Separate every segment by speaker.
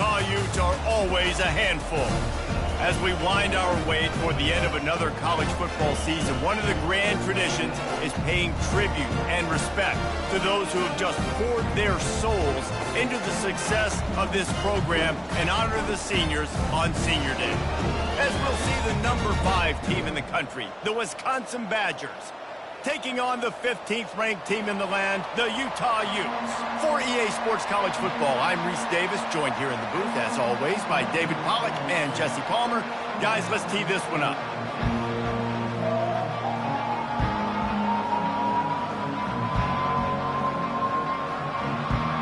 Speaker 1: Utah Utes are always a handful. As we wind our way toward the end of another college football season, one of the grand traditions is paying tribute and respect to those who have just poured their souls into the success of this program and honor the seniors on Senior Day. As we'll see the number 5 team in the country, the Wisconsin Badgers, taking on the 15th ranked team in the land, the Utah Utes. For EA Sports College Football, I'm Reese Davis, joined here in the booth, as always, by David Pollack and Jesse Palmer. Guys, let's tee this one up.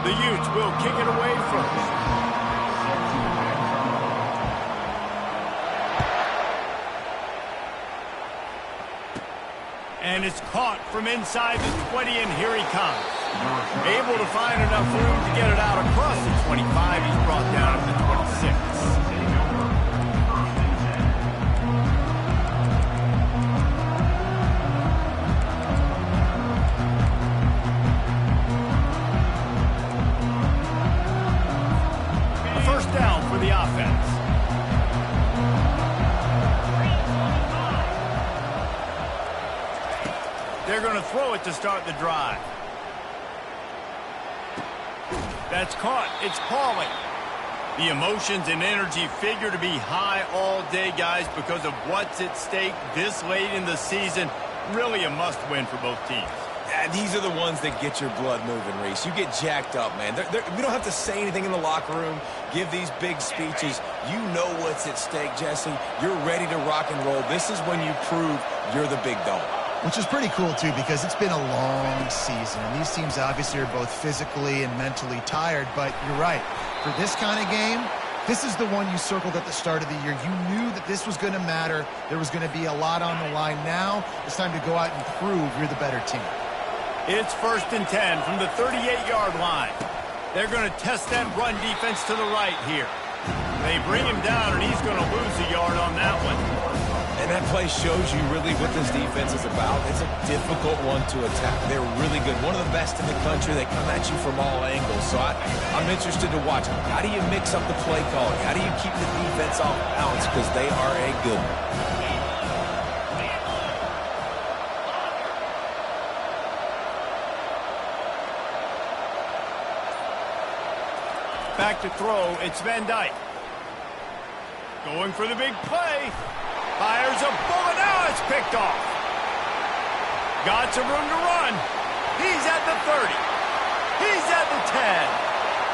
Speaker 1: The Utes will kick it away first. And it's caught from inside the 20, and here he comes. Able to find enough room to get it out across the 25. He's brought down to the 26. A first down for the offense. They're going to throw it to start the drive. That's caught. It's Pauly. The emotions and energy figure to be high all day, guys, because of what's at stake this late in the season. Really a must-win for both teams.
Speaker 2: Yeah, these are the ones that get your blood moving, Reese. You get jacked up, man. We don't have to say anything in the locker room, give these big speeches. You know what's at stake, Jesse. You're ready to rock and roll. This is when you prove you're the big dog.
Speaker 3: Which is pretty cool, too, because it's been a long season. And these teams obviously are both physically and mentally tired. But you're right. For this kind of game, this is the one you circled at the start of the year. You knew that this was going to matter. There was going to be a lot on the line. Now it's time to go out and prove you're the better team.
Speaker 1: It's 1st and 10 from the 38-yard line. They're going to test that run defense to the right here. They bring him down, and he's going to lose a yard on that one.
Speaker 2: And that play shows you really what this defense is about. It's a difficult one to attack. They're really good. One of the best in the country. They come at you from all angles. So I'm interested to watch. How do you mix up the play calling? How do you keep the defense off balance? Because they are a good one.
Speaker 1: Back to throw. It's Van Dyke. Going for the big play. Fires a bullet. Now it's picked off. Got some room to run. He's at the 30. He's at the 10.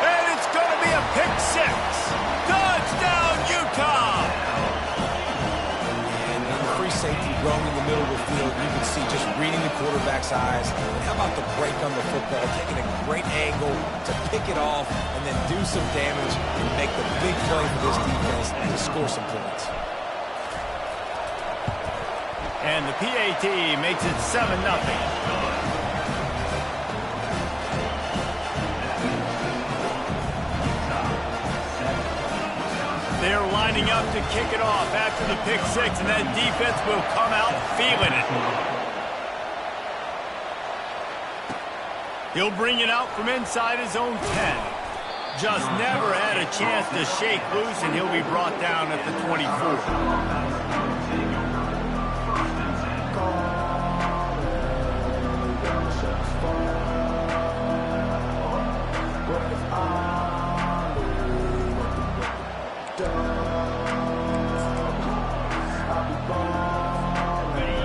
Speaker 1: And it's going to be a pick 6. Touchdown, Utah!
Speaker 2: And the free safety growing in the middle of the field, you can see just reading the quarterback's eyes. And how about the break on the football, taking a great angle to pick it off and then do some damage and make the big play for this defense to score some points.
Speaker 1: And the PAT makes it 7-0. They're lining up to kick it off after the pick 6, and that defense will come out feeling it. He'll bring it out from inside his own 10. Just never had a chance to shake loose, and he'll be brought down at the 24.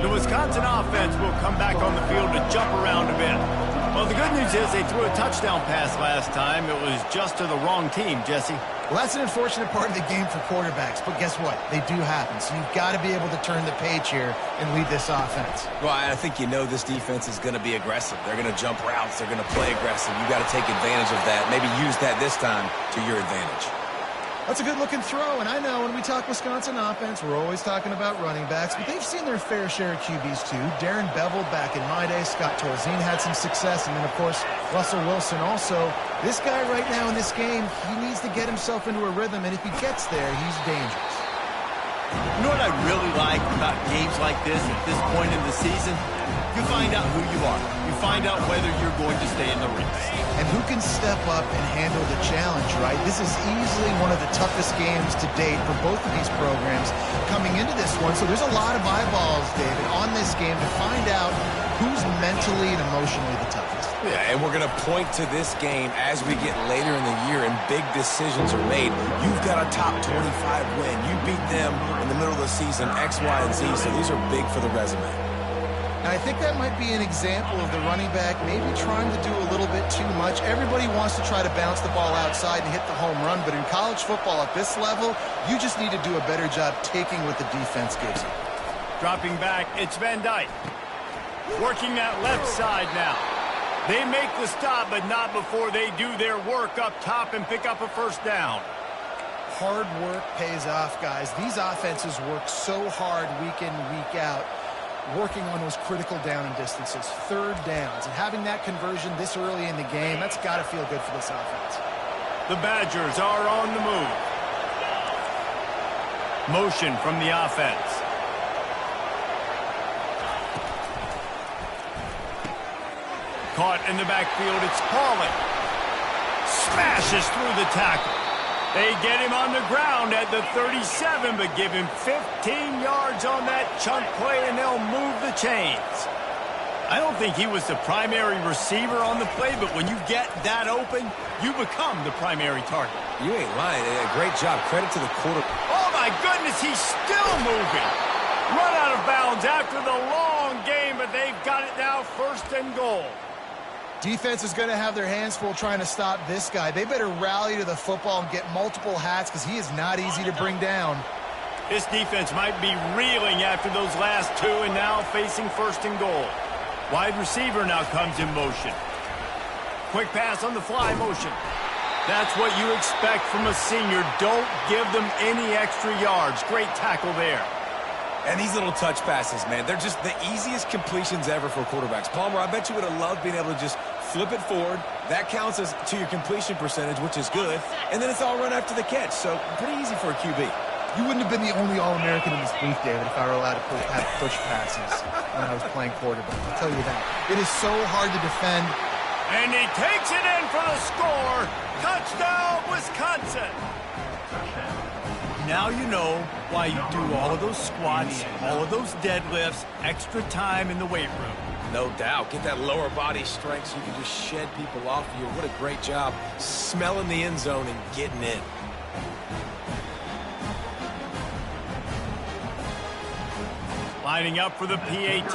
Speaker 1: The Wisconsin offense will come back on the field to jump around a bit. Well, the good news is they threw a touchdown pass last time. It was just to the wrong team, Jesse.
Speaker 3: Well, that's an unfortunate part of the game for quarterbacks, but guess what? They do happen, so you've got to be able to turn the page here and lead this offense.
Speaker 2: Well, I think you know this defense is going to be aggressive. They're going to jump routes. They're going to play aggressive. You've got to take advantage of that. Maybe use that this time to your advantage.
Speaker 3: That's a good-looking throw, and I know when we talk Wisconsin offense, we're always talking about running backs, but they've seen their fair share of QBs too. Darren Bevel back in my day, Scott Tolzien had some success, and then, of course, Russell Wilson also. This guy right now in this game, he needs to get himself into a rhythm, and if he gets there, he's dangerous.
Speaker 1: You know what I really like about games like this at this point in the season? You find out who you are. You find out whether you're going to stay in the race.
Speaker 3: And who can step up and handle the challenge, right? This is easily one of the toughest games to date for both of these programs coming into this one. So there's a lot of eyeballs, David, on this game to find out who's mentally and emotionally the toughest.
Speaker 2: Yeah, and we're going to point to this game as we get later in the year and big decisions are made. You've got a top 25 win. You beat them in the middle of the season, X, Y, and Z, so these are big for the resume.
Speaker 3: And I think that might be an example of the running back maybe trying to do a little bit too much. Everybody wants to try to bounce the ball outside and hit the home run, but in college football at this level, you just need to do a better job taking what the defense gives you.
Speaker 1: Dropping back, it's Van Dyke. Working that left side now. They make the stop, but not before they do their work up top and pick up a first down.
Speaker 3: Hard work pays off, guys. These offenses work so hard week in, week out, working on those critical down and distances, third downs, and having that conversion this early in the game, that's got to feel good for this offense.
Speaker 1: The Badgers are on the move. Motion from the offense. Caught in the backfield, it's Pauling. Smashes through the tackle. They get him on the ground at the 37, but give him 15 yards on that chunk play, and they'll move the chains. I don't think he was the primary receiver on the play, but when you get that open, you become the primary target.
Speaker 2: You ain't lying. A great job. Credit to the quarter.
Speaker 1: Oh, my goodness, he's still moving. Run out of bounds after the long game, but they've got it now, first and goal.
Speaker 3: Defense is going to have their hands full trying to stop this guy. They better rally to the football and get multiple hats because he is not easy to bring down.
Speaker 1: This defense might be reeling after those last two and now facing first and goal. Wide receiver now comes in motion. Quick pass on the fly motion. That's what you expect from a senior. Don't give them any extra yards. Great tackle there.
Speaker 2: And these little touch passes, man, they're just the easiest completions ever for quarterbacks. Palmer, I bet you would have loved being able to just flip it forward. That counts as to your completion percentage, which is good. And then it's all run after the catch, so pretty easy for a QB.
Speaker 3: You wouldn't have been the only All-American in this booth, David, if I were allowed to have push passes when I was playing quarterback. I'll tell you that. It is so hard to defend.
Speaker 1: And he takes it in for the score. Touchdown, Wisconsin. Now you know why you do all of those squats, all of those deadlifts, extra time in the weight room.
Speaker 2: No doubt. Get that lower body strength so you can just shed people off you. What a great job smelling the end zone and getting in.
Speaker 1: Lining up for the PAT.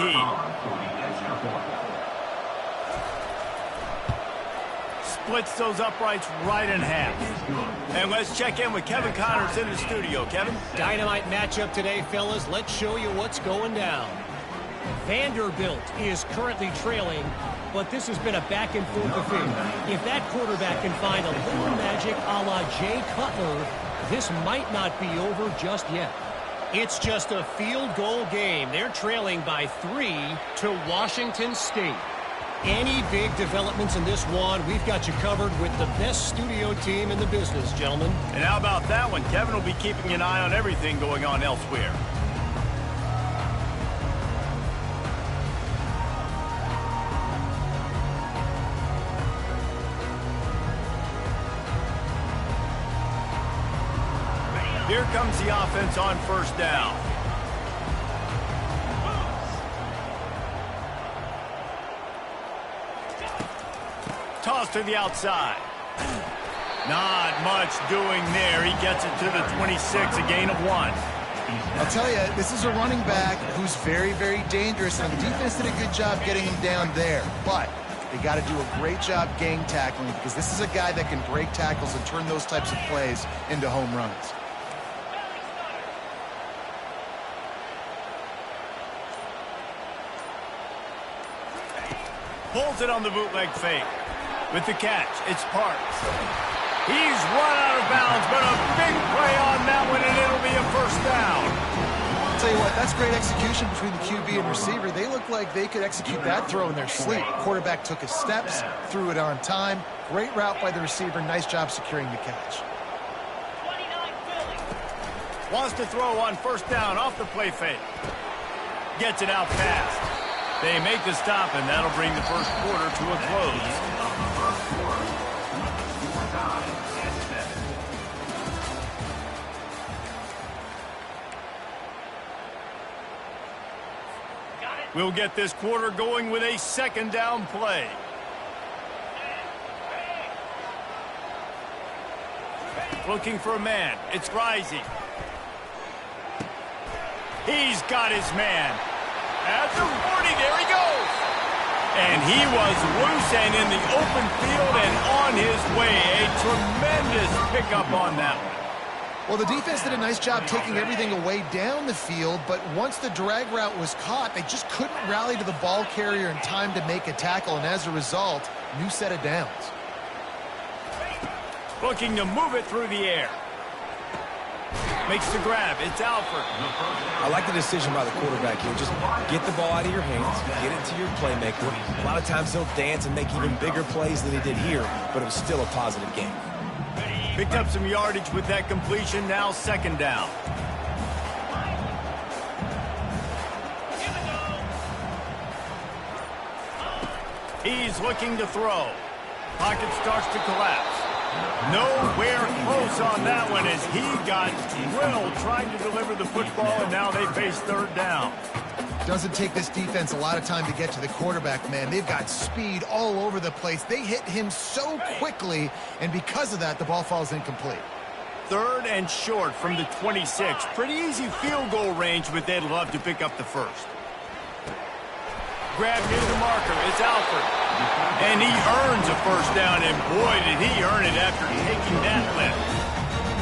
Speaker 1: Splits those uprights right in half. And let's check in with Kevin Connors in the studio. Kevin?
Speaker 4: Dynamite matchup today, fellas. Let's show you what's going down. Vanderbilt is currently trailing, but this has been a back-and-forth affair. If that quarterback can find a little magic a la Jay Cutler, this might not be over just yet. It's just a field goal game. They're trailing by 3 to Washington State. Any big developments in this one, we've got you covered with the best studio team in the business, gentlemen.
Speaker 1: And how about that one? Kevin will be keeping an eye on everything going on elsewhere. Here comes the offense on first down. Toss to the outside. Not much doing there. He gets it to the 26, a gain of 1.
Speaker 3: I'll tell you, this is a running back who's very, very dangerous, and the defense did a good job getting him down there. But they got to do a great job gang tackling because this is a guy that can break tackles and turn those types of plays into home runs.
Speaker 1: Pulls it on the bootleg fake. With the catch, it's Parks. He's run out of bounds, but a big play on that one, and it'll be a first down.
Speaker 3: I'll tell you what, that's great execution between the QB and receiver. They look like they could execute that throw in their sleep. Quarterback took his steps, threw it on time. Great route by the receiver. Nice job securing the catch.
Speaker 1: Wants to throw on first down off the play fake. Gets it out fast. They make the stop, and that'll bring the first quarter to a close. We'll get this quarter going with a second down play. Looking for a man. It's Rising. He's got his man. At the 40, there he goes. And he was loose and in the open field and on his way. A tremendous pickup on that one.
Speaker 3: Well, the defense did a nice job taking everything away down the field, but once the drag route was caught, they just couldn't rally to the ball carrier in time to make a tackle, and as a result, new set of downs.
Speaker 1: Looking to move it through the air. Makes the grab. It's Alford.
Speaker 2: I like the decision by the quarterback here. Just get the ball out of your hands, get it to your playmaker. A lot of times he'll dance and make even bigger plays than he did here, but it was still a positive game.
Speaker 1: Picked up some yardage with that completion. Now second down. He's looking to throw. Pocket starts to collapse. Nowhere close on that one as he got drilled trying to deliver the football, and now they face third down.
Speaker 3: Doesn't take this defense a lot of time to get to the quarterback, man. They've got speed all over the place. They hit him so quickly, and because of that, the ball falls incomplete.
Speaker 1: Third and short from the 26. Pretty easy field goal range, but they'd love to pick up the first. Grab near the marker. It's Alford. And he earns a first down, and boy, did he earn it after taking that lift.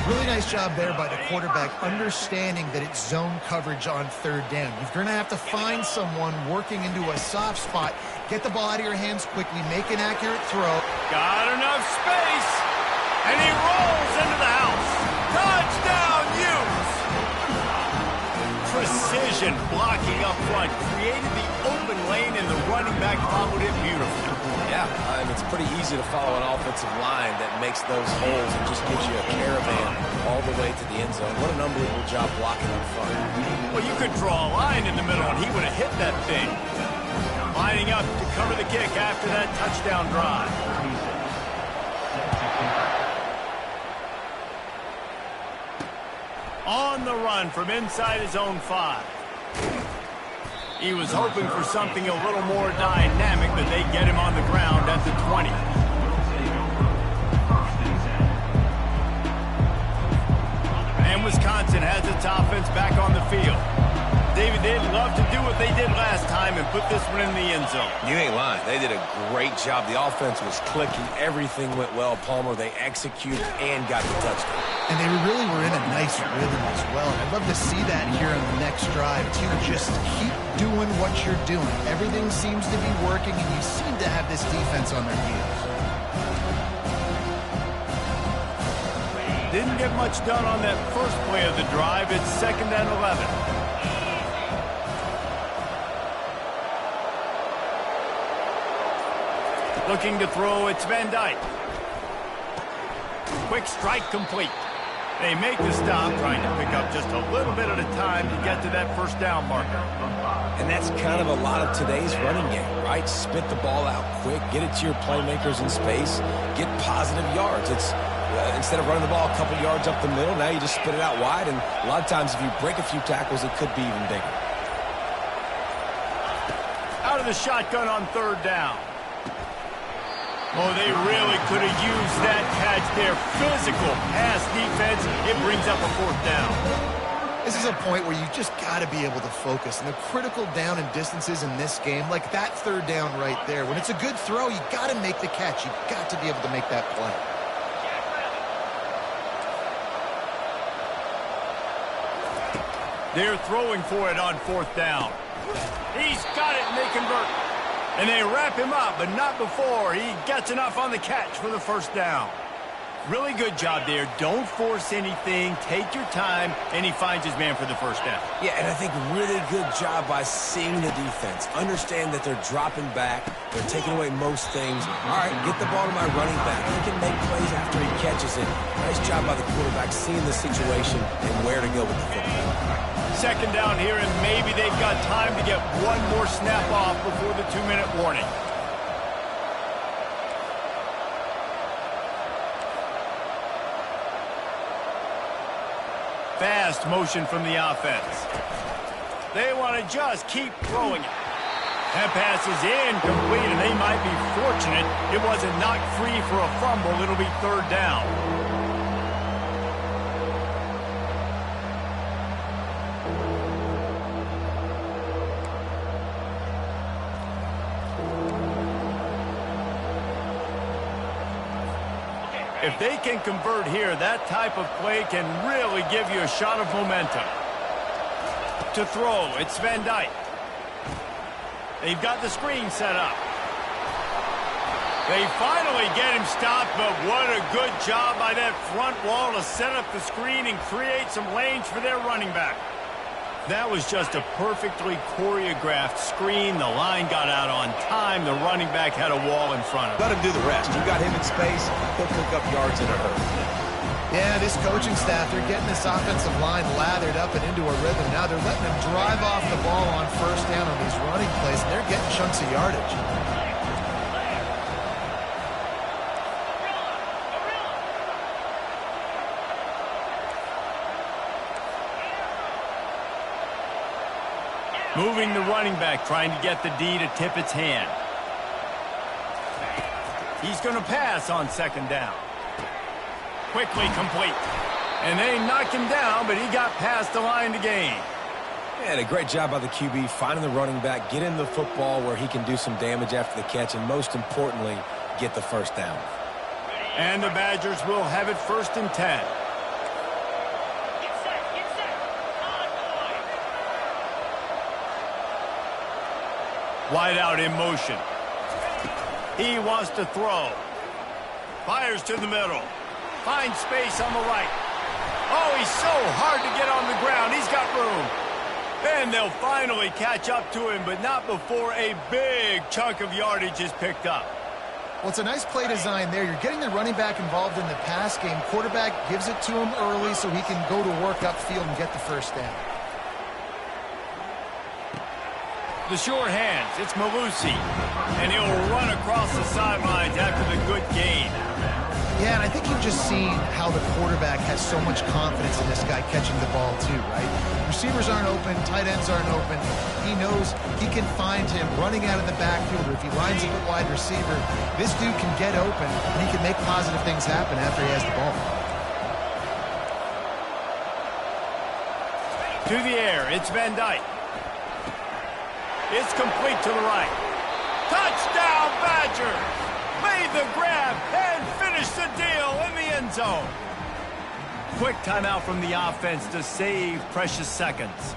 Speaker 3: Really nice job there by the quarterback, understanding that it's zone coverage on third down. You're going to have to find someone working into a soft spot. Get the ball out of your hands quickly, make an accurate throw.
Speaker 1: Got enough space, and he rolls into the house. Touchdown, Utes! Precision blocking up front, created the open lane, and the running back followed it beautifully.
Speaker 2: Yeah, and it's pretty easy to follow an offensive line that makes those holes and just gives you a caravan all the way to the end zone. What an unbelievable job blocking up front.
Speaker 1: Well, you could draw a line in the middle, and he would have hit that thing. Lining up to cover the kick after that touchdown drive. On the run from inside his own 5. He was hoping for something a little more dynamic, but they get him on the ground at the 20. And Wisconsin has its offense back on the field. David, they'd love to do what they did last time and put this one in the end zone.
Speaker 2: You ain't lying. They did a great job. The offense was clicking. Everything went well. Palmer, they executed and got the touchdown.
Speaker 3: And they really were in a nice rhythm as well. And I'd love to see that here on the next drive. Too, just keep doing what you're doing. Everything seems to be working, and you seem to have this defense on their heels.
Speaker 1: Didn't get much done on that first play of the drive. It's second and 11. Looking to throw, it's Van Dyke. Quick strike complete. They make the stop, trying to pick up just a little bit at a time to get to that first down marker.
Speaker 2: And that's kind of a lot of today's running game, right? Spit the ball out quick, get it to your playmakers in space, get positive yards. It's instead of running the ball a couple yards up the middle, now you just spit it out wide, and a lot of times if you break a few tackles, it could be even bigger.
Speaker 1: Out of the shotgun on third down. Oh, they really could have used that catch there. Physical pass defense. It brings up a fourth down.
Speaker 3: This is a point where you just got to be able to focus. And the critical down and distances in this game, like that third down right there, when it's a good throw, you got to make the catch. You've got to be able to make that play.
Speaker 1: They're throwing for it on fourth down. He's got it, and they convert. And they wrap him up, but not before he gets enough on the catch for the first down. Really good job there. Don't force anything. Take your time, and he finds his man for the first down.
Speaker 2: Yeah, and I think really good job by seeing the defense. Understand that they're dropping back. They're taking away most things. All right, get the ball to my running back. He can make plays after he catches it. Nice job by the quarterback seeing the situation and where to go with the football.
Speaker 1: Second down here, and maybe they've got time to get one more snap off before the 2-minute warning. Fast motion from the offense. They want to just keep throwing it. That pass is incomplete, and they might be fortunate it wasn't knocked free for a fumble. It'll be third down. If they can convert here, that type of play can really give you a shot of momentum. To throw, it's Van Dyke. They've got the screen set up. They finally get him stopped, but what a good job by that front wall to set up the screen and create some lanes for their running back. That was just a perfectly choreographed screen. The line got out on time. The running back had a wall in front of him.
Speaker 2: Let him do the rest. You got him in space, he'll pick up yards in a hurry.
Speaker 3: Yeah, this coaching staff, they're getting this offensive line lathered up and into a rhythm. Now they're letting them drive off the ball on first down on these running plays, and they're getting chunks of yardage.
Speaker 1: Moving the running back, trying to get the D to tip its hand. He's going to pass on second down. Quickly complete. And they knocked him down, but he got past the line to gain.
Speaker 2: Yeah, a great job by the QB, finding the running back, getting the football where he can do some damage after the catch, and most importantly, get the first down.
Speaker 1: And the Badgers will have it 1st and 10. Wide out in motion. He wants to throw. Fires to the middle. Finds space on the right. Oh, he's so hard to get on the ground. He's got room. And they'll finally catch up to him, but not before a big chunk of yardage is picked up.
Speaker 3: Well, it's a nice play design there. You're getting the running back involved in the pass game. Quarterback gives it to him early so he can go to work upfield and get the first down.
Speaker 1: The short hands, it's Malusi, and he'll run across the sidelines after the good gain.
Speaker 3: Yeah, and I think you've just seen how the quarterback has so much confidence in this guy catching the ball too, right? Receivers aren't open, tight ends aren't open. He knows he can find him running out of the backfield, or if he lines up a wide receiver, this dude can get open, and he can make positive things happen after he has the ball.
Speaker 1: To the air, it's Van Dyke. It's complete to the right. Touchdown, Badgers! Made the grab and finished the deal in the end zone. Quick timeout from the offense to save precious seconds.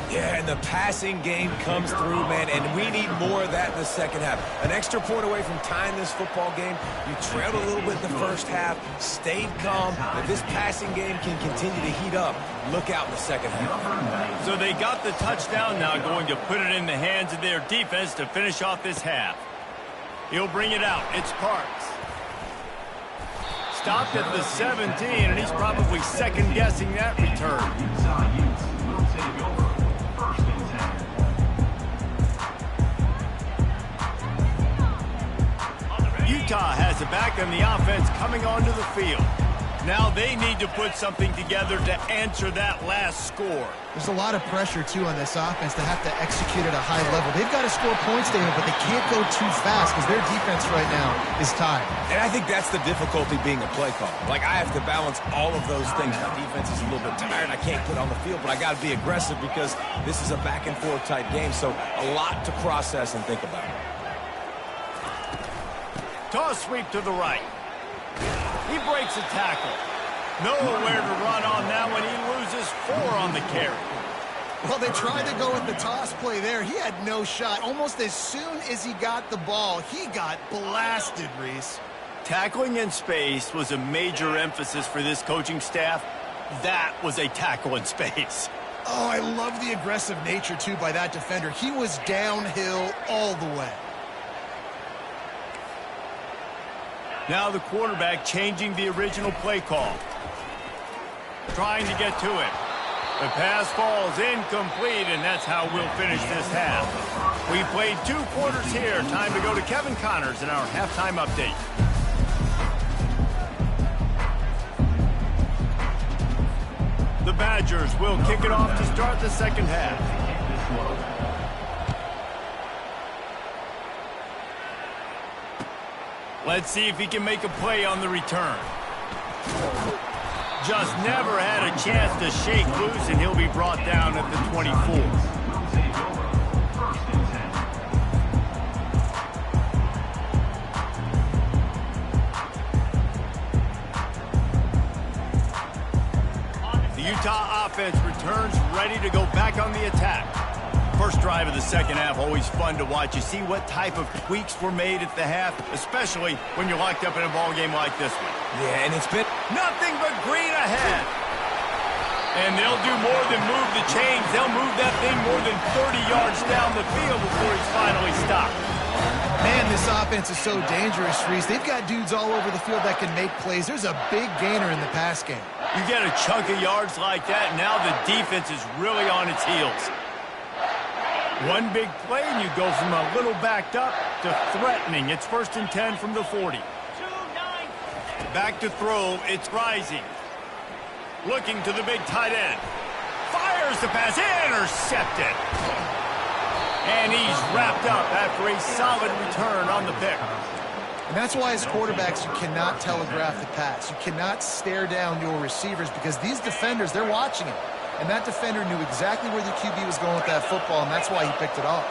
Speaker 2: Yeah, and the passing game comes through, man, and we need more of that in the second half. An extra point away from tying this football game. You trailed a little bit in the first half, stayed calm. If this passing game can continue to heat up, look out in the second half.
Speaker 1: So they got the touchdown now, going to put it in the hands of their defense to finish off this half. He'll bring it out. It's Parks. Stopped at the 17, and he's probably second-guessing that return. Utah has it back, and the offense coming onto the field. Now they need to put something together to answer that last score.
Speaker 3: There's a lot of pressure, too, on this offense to have to execute at a high level. They've got to score points, David, but they can't go too fast because their defense right now is tired.
Speaker 2: And I think that's the difficulty being a play caller. Like, I have to balance all of those things. My defense is a little bit tired. I can't get on the field, but I got to be aggressive because this is a back-and-forth type game, so a lot to process and think about.
Speaker 1: Toss sweep to the right. He breaks a tackle. Nowhere to run on that one. He loses 4 on the carry.
Speaker 3: Well, they tried to go with the toss play there. He had no shot. Almost as soon as he got the ball, he got blasted, Reese.
Speaker 1: Tackling in space was a major emphasis for this coaching staff. That was a tackle in space.
Speaker 3: Oh, I love the aggressive nature, too, by that defender. He was downhill all the way.
Speaker 1: Now the quarterback changing the original play call. Trying to get to it. The pass falls incomplete, and that's how we'll finish this half. We played 2 quarters here. Time to go to Kevin Connors in our halftime update. The Badgers will kick it off to start the second half. Let's see if he can make a play on the return. Just never had a chance to shake loose, and he'll be brought down at the 24. The Utah offense returns ready to go back on the attack. First drive of the second half, always fun to watch. You see what type of tweaks were made at the half, especially when you're locked up in a ball game like this one.
Speaker 2: Yeah, and it's been
Speaker 1: nothing but green ahead. And they'll do more than move the chains. They'll move that thing more than 30 yards down the field before he's finally stopped.
Speaker 3: Man, this offense is so dangerous, Reese. They've got dudes all over the field that can make plays. There's a big gainer in the pass game.
Speaker 1: You get a chunk of yards like that, now the defense is really on its heels. One big play, and you go from a little backed up to threatening. It's 1st and 10 from the 40. Back to throw, it's Rising. Looking to the big tight end. Fires the pass, intercepted. And he's wrapped up after a solid return on the pick.
Speaker 3: And that's why as quarterbacks, you cannot telegraph the pass. You cannot stare down your receivers because these defenders, they're watching it. And that defender knew exactly where the QB was going with that football, and that's why he picked it off.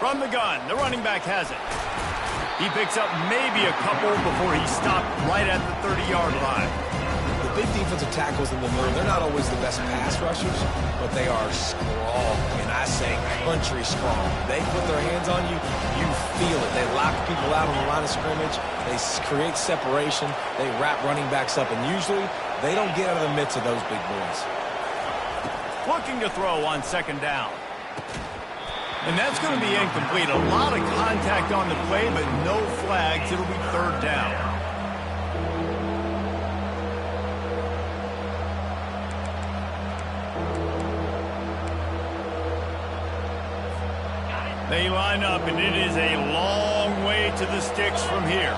Speaker 1: From the gun, the running back has it. He picks up maybe a couple before he stopped right at the 30-yard line.
Speaker 2: the big defensive tackles in the middle. They're not always the best pass rushers, but they are strong, and I say country strong. They put their hands on you, you feel it. They lock people out on the line of scrimmage. They create separation. They wrap running backs up, and usually they don't get out of the midst of those big boys.
Speaker 1: Looking to throw on second down. And that's going to be incomplete. A lot of contact on the play, but no flags. It'll be third down. They line up, and it is a long way to the sticks from here.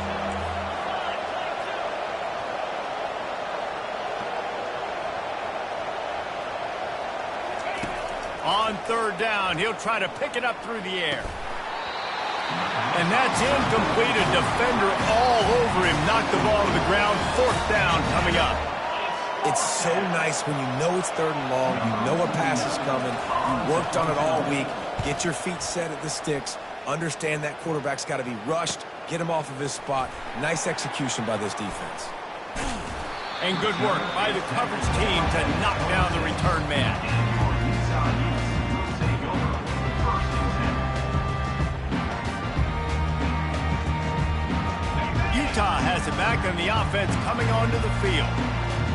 Speaker 1: On third down, he'll try to pick it up through the air. And that's incomplete. A defender all over him. Knocked the ball to the ground. Fourth down coming up.
Speaker 2: It's so nice when you know it's third and long. You know a pass is coming. You worked on it all week. Get your feet set at the sticks. Understand that quarterback's got to be rushed. Get him off of his spot. Nice execution by this defense.
Speaker 1: And good work by the coverage team to knock down the return man. Utah has it back on the offense coming onto the field.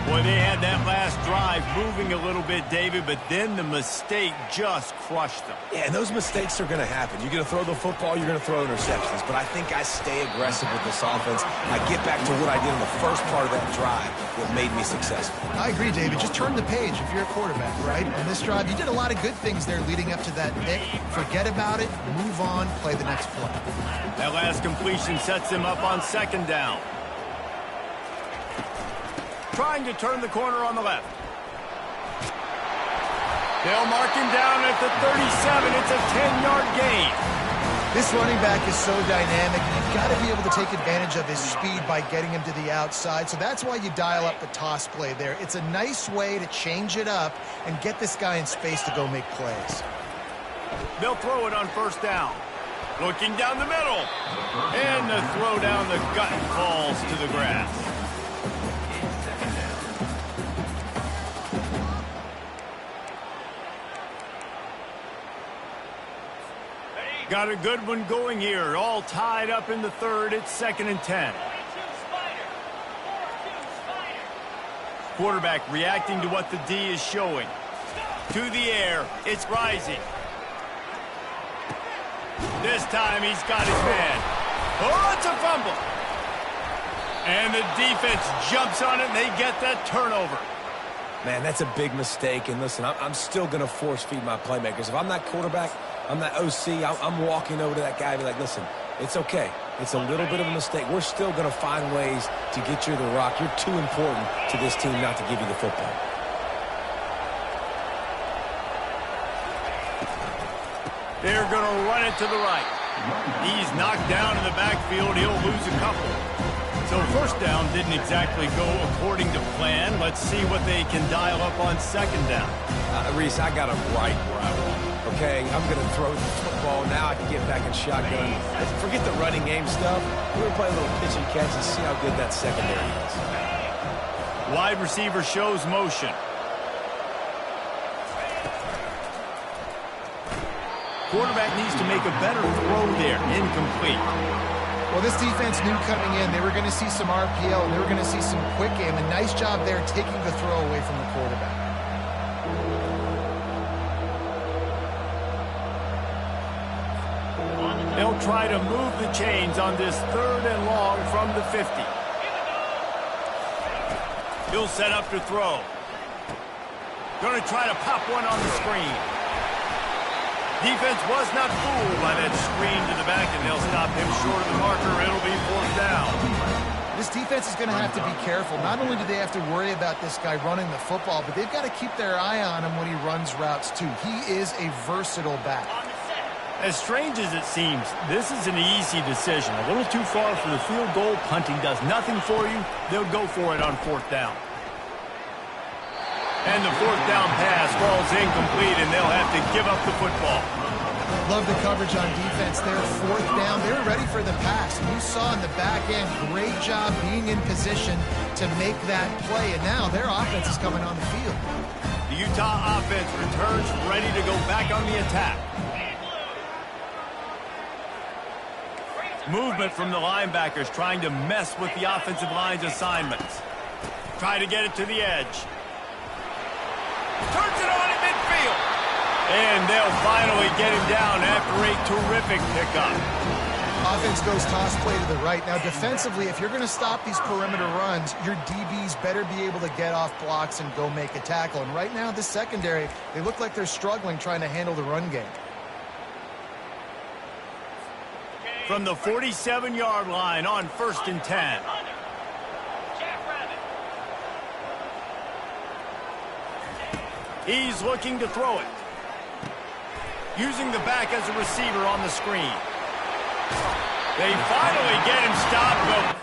Speaker 1: Boy, they had that last drive moving a little bit, David, but then the mistake just crushed them.
Speaker 2: Yeah, and those mistakes are going to happen. You're going to throw the football, you're going to throw interceptions. But I think I stay aggressive with this offense. I get back to what I did in the first part of that drive that made me successful.
Speaker 3: I agree, David. Just turn the page if you're a quarterback, right? On this drive, you did a lot of good things there leading up to that pick. Forget about it, move on, play the next play.
Speaker 1: That last completion sets them up on second down. Trying to turn the corner on the left. They'll mark him down at the 37. It's a 10-yard gain.
Speaker 3: This running back is so dynamic. You've got to be able to take advantage of his speed by getting him to the outside. So that's why you dial up the toss play there. It's a nice way to change it up and get this guy in space to go make plays.
Speaker 1: They'll throw it on first down. Looking down the middle. And the throw down the gut falls to the grass. Got a good one going here. All tied up in the third. It's 2nd and 10. Quarterback reacting to what the D is showing. To the air. It's Rising. This time he's got his man. Oh, it's a fumble. And the defense jumps on it, and they get that turnover.
Speaker 2: Man, that's a big mistake. And listen, I'm still going to force feed my playmakers. If I'm that quarterback, I'm that OC, I'm walking over to that guy and be like, listen, it's okay. It's a little bit of a mistake. We're still going to find ways to get you the rock. You're too important to this team not to give you the football.
Speaker 1: They're going to run it to the right. He's knocked down in the backfield. He'll lose a couple. So first down didn't exactly go according to plan. Let's see what they can dial up on second down.
Speaker 2: Reese, I got him right where I want him. Okay, I'm going to throw the football. Now I can get back in shotgun. Forget the running game stuff. We're going to play a little pitch and catch and see how good that secondary is.
Speaker 1: Wide receiver shows motion. Quarterback needs to make a better throw there. Incomplete.
Speaker 3: Well, this defense knew coming in they were going to see some RPO, and they were going to see some quick game. A nice job there taking the throw away from the quarterback.
Speaker 1: They'll try to move the chains on this 3rd and long from the 50. He'll set up to throw. Going to try to pop one on the screen. Defense was not fooled by that screen to the back, and they'll stop him short of the marker. It'll be 4th down.
Speaker 3: This defense is going to have to be careful. Not only do they have to worry about this guy running the football, but they've got to keep their eye on him when he runs routes, too. He is a versatile back.
Speaker 1: As strange as it seems, this is an easy decision. A little too far for the field goal. Punting does nothing for you. They'll go for it on 4th down. And the 4th down pass falls incomplete, and they'll have to give up the football.
Speaker 3: Love the coverage on defense there. 4th down. They were ready for the pass. And you saw in the back end, great job being in position to make that play. And now their offense is coming on the field.
Speaker 1: The Utah offense returns ready to go back on the attack. Movement from the linebackers trying to mess with the offensive line's assignments. Try to get it to the edge. Turns it on in midfield. And they'll finally get him down after a terrific pickup.
Speaker 3: Offense goes toss play to the right. Now, defensively, if you're going to stop these perimeter runs, your DBs better be able to get off blocks and go make a tackle. And right now, this secondary, they look like they're struggling trying to handle the run game.
Speaker 1: From the 47-yard line on 1st and 10. He's looking to throw it. Using the back as a receiver on the screen. They finally get him stopped.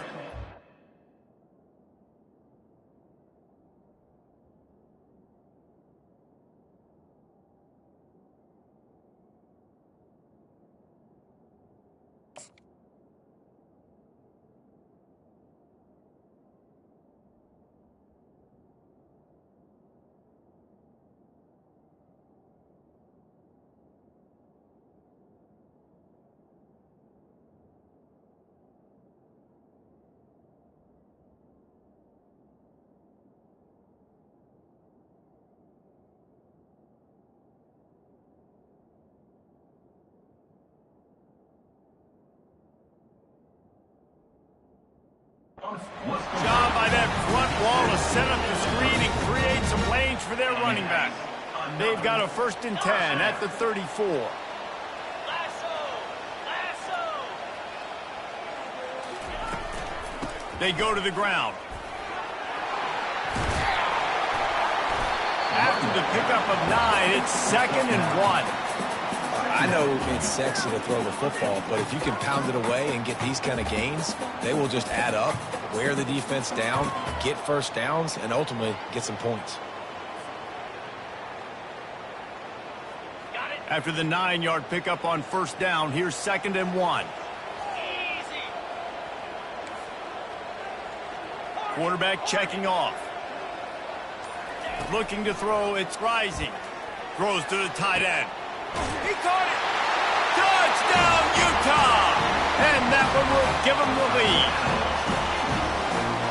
Speaker 1: Job by that front wall to set up the screen and create some lanes for their running back. They've got a 1st and 10 at the 34. They go to the ground. After the pickup of 9, it's 2nd and 1.
Speaker 2: I know it's sexy to throw the football, but if you can pound it away and get these kind of gains, they will just add up, wear the defense down, get 1st downs, and ultimately get some points.
Speaker 1: After the 9-yard pickup on 1st down, here's 2nd and 1. Quarterback checking off. Looking to throw, it's rising. Throws to the tight end. He caught it! Touchdown, Utah! And that one will give them the lead.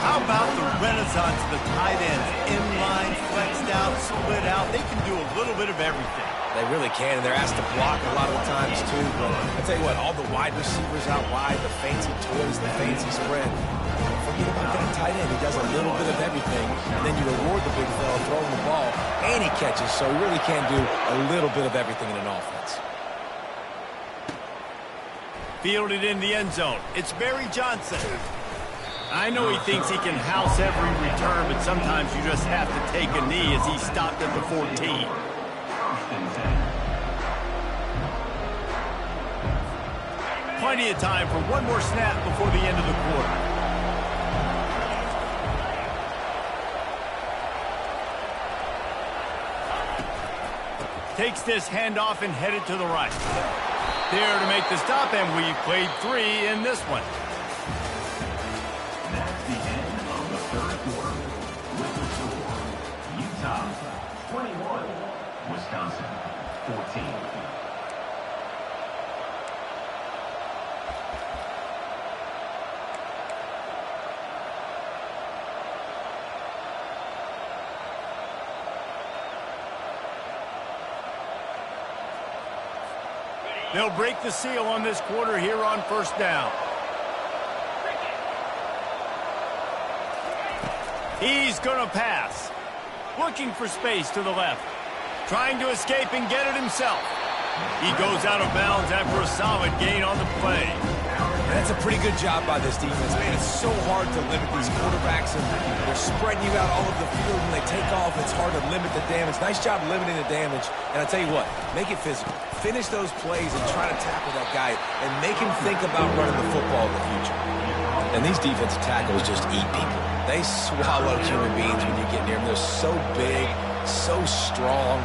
Speaker 1: How about the renaissance of the tight ends? Inline, flexed out, split out. They can do a little bit of everything.
Speaker 2: They really can, and they're asked to block a lot of the times, too. But I tell you what, all the wide receivers out wide, the fancy toys, the fancy spread. forget about that tight end. He does a little bit of everything, and then you reward the big fella throwing the ball, and he catches, so he really can do a little bit of everything in an offense.
Speaker 1: Fielded in the end zone. It's Barry Johnson. I know he thinks he can house every return, but sometimes you just have to take a knee as he stopped at the 14. Plenty of time for one more snap before the end of the quarter. Takes this handoff and headed to the right. There to make the stop, and we've played 3 in this one.
Speaker 5: That's the end of the third quarter. With the score, Utah 21, Wisconsin 14.
Speaker 1: They'll break the seal on this quarter here on first down. He's going to pass. Looking for space to the left. Trying to escape and get it himself. He goes out of bounds after a solid gain on the play.
Speaker 2: That's a pretty good job by this defense, man. It's so hard to limit these quarterbacks, and they're spreading you out all over the field. When they take off, it's hard to limit the damage. Nice job limiting the damage. And I'll tell you what, make it physical. Finish those plays and try to tackle that guy and make him think about running the football in the future. And these defensive tackles just eat people. They swallow human beings when you get near them. They're so big, so strong.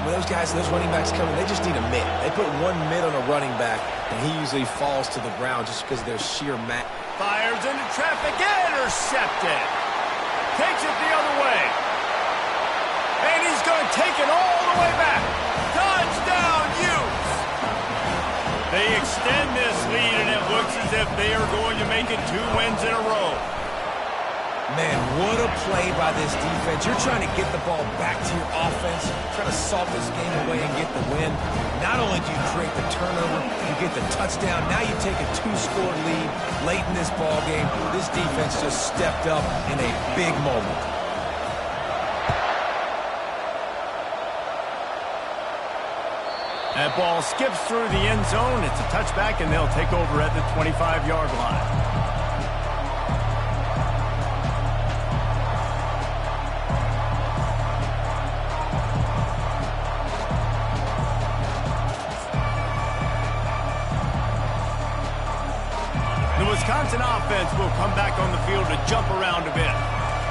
Speaker 2: When those guys, those running backs come in, they just need a mid. They put one mid on a running back, and he usually falls to the ground just because of their sheer mass.
Speaker 1: Fires into traffic, intercepted. Takes it the other way. And he's going to take it all the way back. Touchdown, Utes! They extend this lead, and it looks as if they are going to make it 2 wins in a row.
Speaker 2: Man, what a play by this defense. You're trying to get the ball back to your offense, trying to salt this game away and get the win. Not only do you create the turnover, you get the touchdown. Now you take a 2-score lead late in this ball game. This defense just stepped up in a big moment.
Speaker 1: That ball skips through the end zone. It's a touchback, and they'll take over at the 25-yard line. Wisconsin offense will come back on the field to jump around a bit.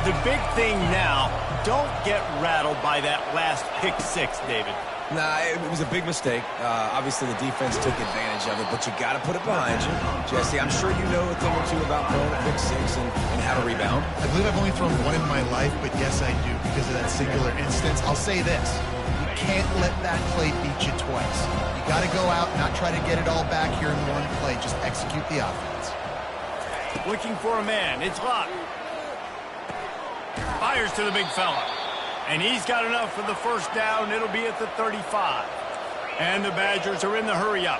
Speaker 1: The big thing now, don't get rattled by that last pick-6, David.
Speaker 2: Nah, it was a big mistake. Obviously, the defense took advantage of it, but you got to put it behind you. Jesse, I'm sure you know a thing or two about throwing a pick-6 and how to rebound.
Speaker 3: I believe I've only thrown one in my life, but yes, I do because of that singular instance. I'll say this. You can't let that play beat you twice. You got to go out, not try to get it all back here in one play. Just execute the offense.
Speaker 1: Looking for a man. It's Locke. Fires to the big fella. And he's got enough for the first down. It'll be at the 35. And the Badgers are in the hurry-up.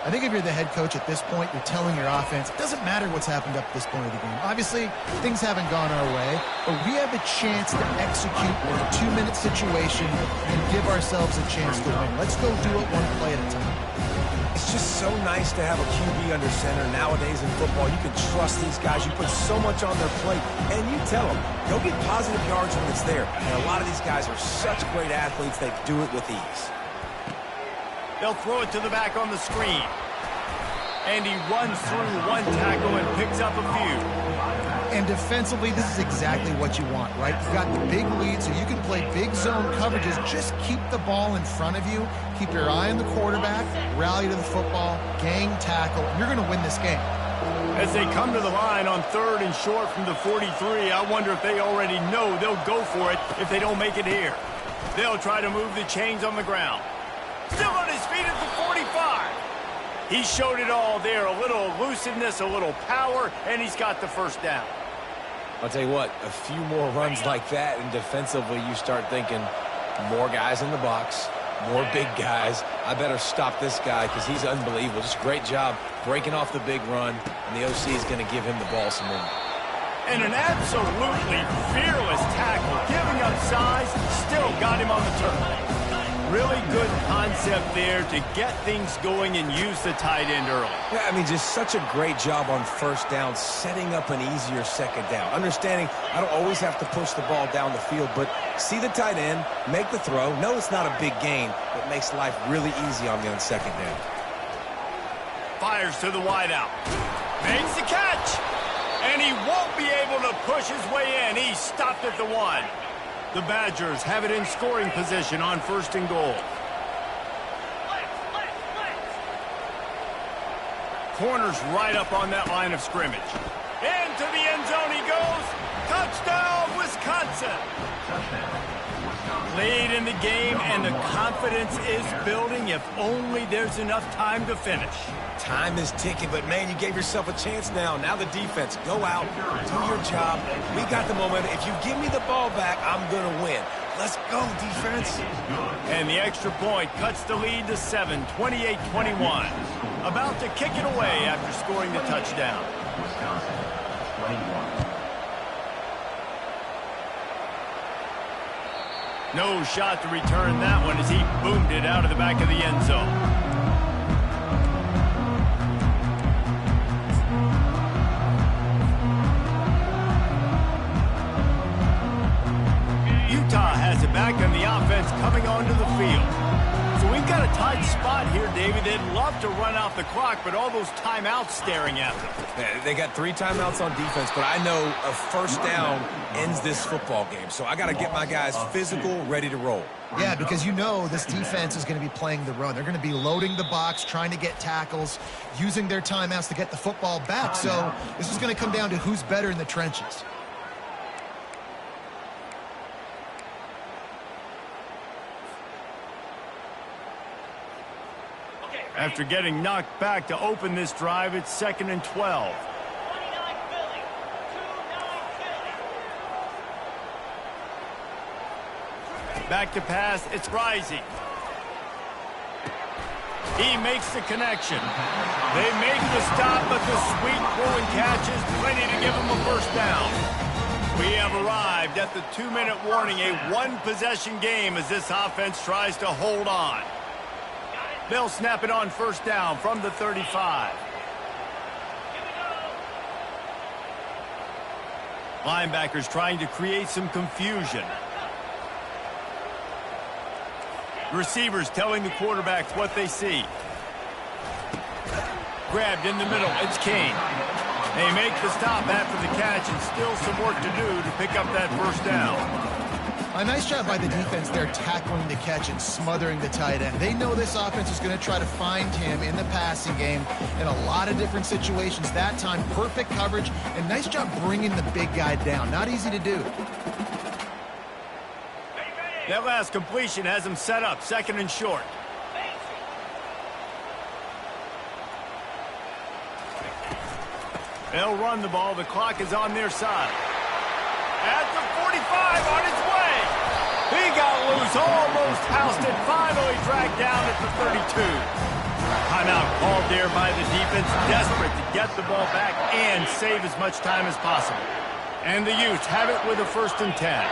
Speaker 3: I think if you're the head coach at this point, you're telling your offense, it doesn't matter what's happened up to this point of the game. Obviously, things haven't gone our way, but we have a chance to execute in a 2-minute situation and give ourselves a chance to win. Let's go do it one play at a time.
Speaker 2: It's just so nice to have a QB under center. Nowadays in football, you can trust these guys. You put so much on their plate, and you tell them, go get positive yards when it's there. And a lot of these guys are such great athletes, they do it with ease.
Speaker 1: They'll throw it to the back on the screen. And he runs through one tackle and picks up a few.
Speaker 3: And defensively, this is exactly what you want, right? You've got the big lead, so you can play big zone coverages. Just keep the ball in front of you. Keep your eye on the quarterback. Rally to the football. Gang tackle. You're going to win this game.
Speaker 1: As they come to the line on 3rd and short from the 43, I wonder if they already know they'll go for it if they don't make it here. They'll try to move the chains on the ground. Still on his feet at the 45. He showed it all there. A little elusiveness, a little power, and he's got the first down.
Speaker 2: I'll tell you what, a few more runs like that, and defensively you start thinking, more guys in the box, more big guys. I better stop this guy because he's unbelievable. Just a great job breaking off the big run, and the OC is going to give him the ball some more.
Speaker 1: And an absolutely fearless tackle, giving up size, still got him on the turf. Really good concept there to get things going and use the tight end early.
Speaker 2: Yeah, I mean, just such a great job on first down, setting up an easier second down. Understanding I don't always have to push the ball down the field, but see the tight end, make the throw. No, it's not a big gain, but makes life really easy on me on second down.
Speaker 1: Fires to the wideout. Makes the catch. And he won't be able to push his way in. He stopped at the 1. The Badgers have it in scoring position on 1st and goal. Corner's right up on that line of scrimmage. Into the end zone he goes. Touchdown, Wisconsin. Lead in the game, and the confidence is building if only there's enough time to finish.
Speaker 2: Time is ticking, but, man, you gave yourself a chance now. Now the defense, go out, do your job. We got the momentum. If you give me the ball back, I'm going to win. Let's go, defense.
Speaker 1: And the extra point cuts the lead to 7, 28-21. About to kick it away after scoring the touchdown.
Speaker 5: Wisconsin, 21.
Speaker 1: No shot to return that one as he boomed it out of the back of the end zone. Utah has it back on the offense coming onto the field. So we've got a tight spot here, David. They'd love to run out the clock, but all those timeouts staring at them.
Speaker 2: Yeah, they got 3 timeouts on defense, but I know a first down ends this football game. So I got to get my guys physical, ready to roll.
Speaker 3: Yeah, because you know this defense is going to be playing the run. They're going to be loading the box, trying to get tackles, using their timeouts to get the football back. So this is going to come down to who's better in the trenches.
Speaker 1: After getting knocked back to open this drive, it's 2nd and 12. Back to pass, it's Rising. He makes the connection. They make the stop, but the sweet throw and catch is plenty to give him a first down. We have arrived at the 2-minute warning, a one-possession game as this offense tries to hold on. They'll snap it on first down from the 35. Linebackers trying to create some confusion. Receivers telling the quarterbacks what they see. Grabbed in the middle, it's Kane. They make the stop after the catch, and still some work to do to pick up that first down.
Speaker 3: A nice job by the defense there tackling the catch and smothering the tight end. They know this offense is going to try to find him in the passing game in a lot of different situations. That time, perfect coverage, and nice job bringing the big guy down. Not easy to do.
Speaker 1: That last completion has him set up, 2nd and short. They'll run the ball. The clock is on their side. At the 45, on its way. He got loose, almost housed it, finally dragged down at the 32. Timeout called there by the defense, desperate to get the ball back and save as much time as possible. And the Utes have it with a 1st and 10.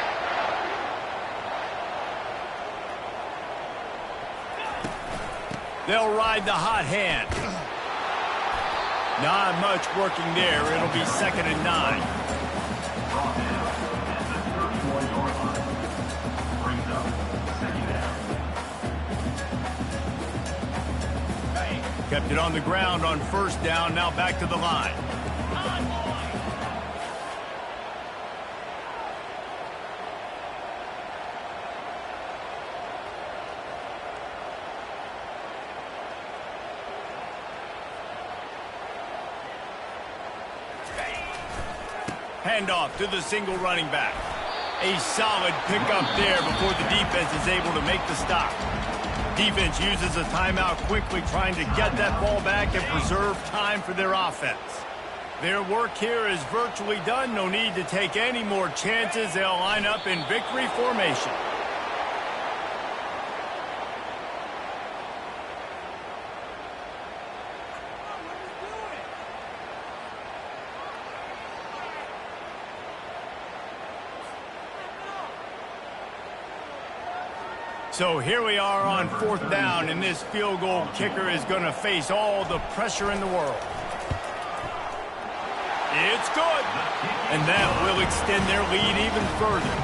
Speaker 1: They'll ride the hot hand. Not much working there. It'll be 2nd and 9. Kept it on the ground on first down. Now back to the line. Handoff to the single running back. A solid pickup there before the defense is able to make the stop. Defense uses a timeout quickly, trying to get that ball back and preserve time for their offense. Their work here is virtually done. No need to take any more chances. They'll line up in victory formation. So here we are on 4th down, and this field goal kicker is going to face all the pressure in the world. It's good. And that will extend their lead even further.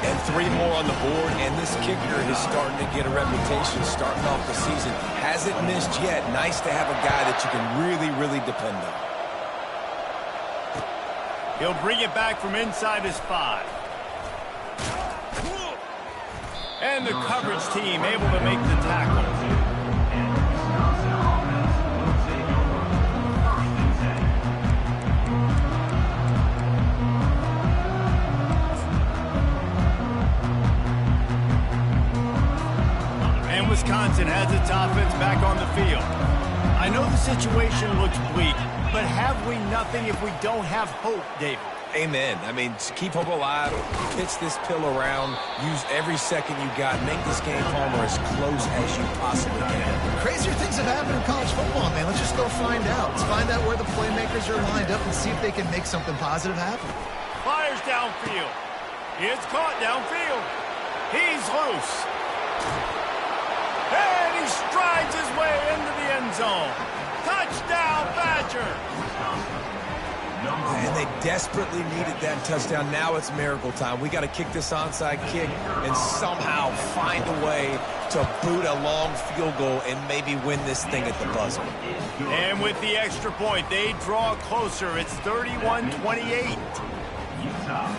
Speaker 2: And 3 more on the board, and this kicker is starting to get a reputation starting off the season. Hasn't missed yet. Nice to have a guy that you can really, really depend on.
Speaker 1: He'll bring it back from inside his 5. And the coverage team able to make the tackle. And Wisconsin has its offense back on the field. I know the situation looks bleak, but have we nothing if we don't have hope, David?
Speaker 2: Amen. I mean, keep hope alive, pitch this pill around, use every second you got, make this game home or as close as you possibly can.
Speaker 3: Crazier things have happened in college football, man. Let's just go find out. Let's find out where the playmakers are lined up and see if they can make something positive happen.
Speaker 1: Fires downfield. It's caught downfield. He's loose. And he strides his way into the end zone. Touchdown, Badger.
Speaker 2: And they desperately needed that touchdown. Now it's miracle time. We got to kick this onside kick and somehow find a way to boot a long field goal and maybe win this thing at the buzzer.
Speaker 1: And with the extra point, they draw closer. It's 31-28.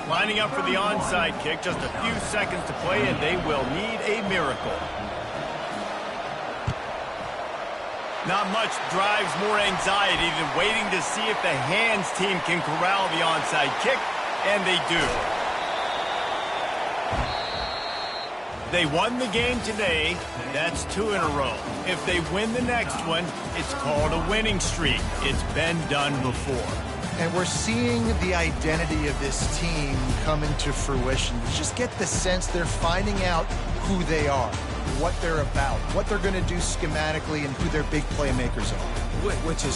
Speaker 1: Lining up for the onside kick. Just a few seconds to play, and they will need a miracle. Not much drives more anxiety than waiting to see if the hands team can corral the onside kick, and they do. They won the game today. That's 2 in a row. If they win the next one, it's called a winning streak. It's been done before.
Speaker 3: And we're seeing the identity of this team come into fruition. You just get the sense they're finding out who they are, what they're about, what they're going to do schematically, and who their big playmakers are.
Speaker 2: Which is